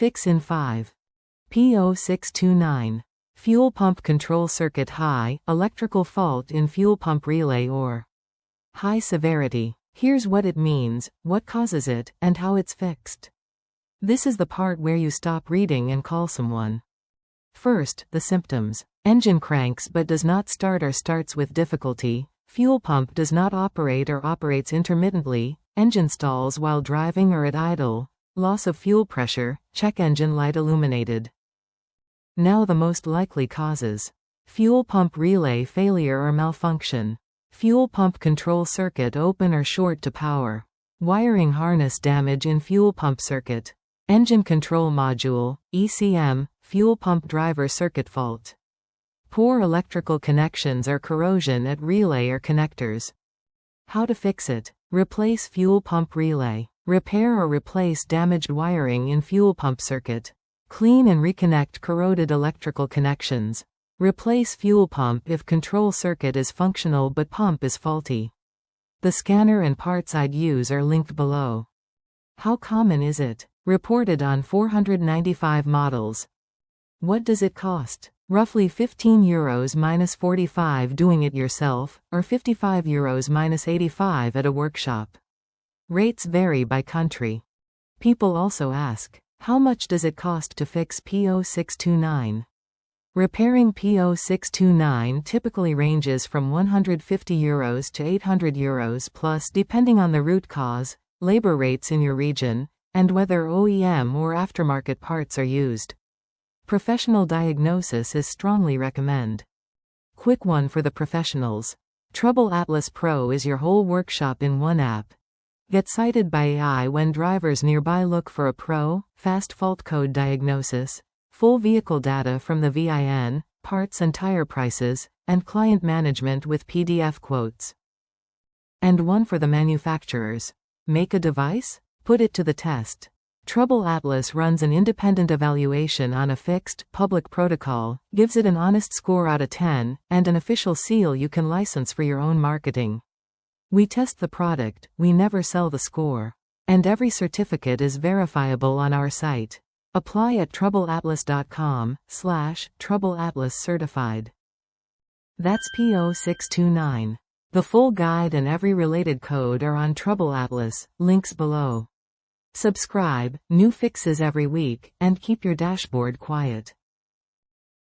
Fix in 5. P0629. Fuel pump control circuit high, electrical fault in fuel pump relay or high severity. Here's what it means, what causes it, and how it's fixed. This is the part where you stop reading and call someone. First, the symptoms. Engine cranks but does not start or starts with difficulty. Fuel pump does not operate or operates intermittently. Engine stalls while driving or at idle. Loss of fuel pressure. Check engine light illuminated. Now the most likely causes. Fuel pump relay failure or malfunction. Fuel pump control circuit open or short to power. Wiring harness damage in fuel pump circuit. Engine control module, ECM, fuel pump driver circuit fault. Poor electrical connections or corrosion at relay or connectors. How to fix it. Replace fuel pump relay. Repair or replace damaged wiring in fuel pump circuit. Clean and reconnect corroded electrical connections. Replace fuel pump if control circuit is functional but pump is faulty. The scanner and parts I'd use are linked below. How common is it? Reported on 495 models. What does it cost? Roughly €15 minus 45 doing it yourself, or €55 minus 85 at a workshop. Rates vary by country. People also ask, how much does it cost to fix P0629? Repairing P0629 typically ranges from €150 to €800 plus depending on the root cause, labor rates in your region, and whether OEM or aftermarket parts are used. Professional diagnosis is strongly recommended. Quick one for the professionals. TroubleAtlas Pro is your whole workshop in one app. Get cited by AI when drivers nearby look for a pro, fast fault code diagnosis, full vehicle data from the VIN, parts and tire prices, and client management with PDF quotes. And one for the manufacturers. Make a device? Put it to the test. TroubleAtlas runs an independent evaluation on a fixed, public protocol, gives it an honest score out of 10, and an official seal you can license for your own marketing. We test the product, we never sell the score. And every certificate is verifiable on our site. Apply at TroubleAtlas.com/TroubleAtlas certified. That's P0629. The full guide and every related code are on TroubleAtlas, links below. Subscribe, new fixes every week, and keep your dashboard quiet.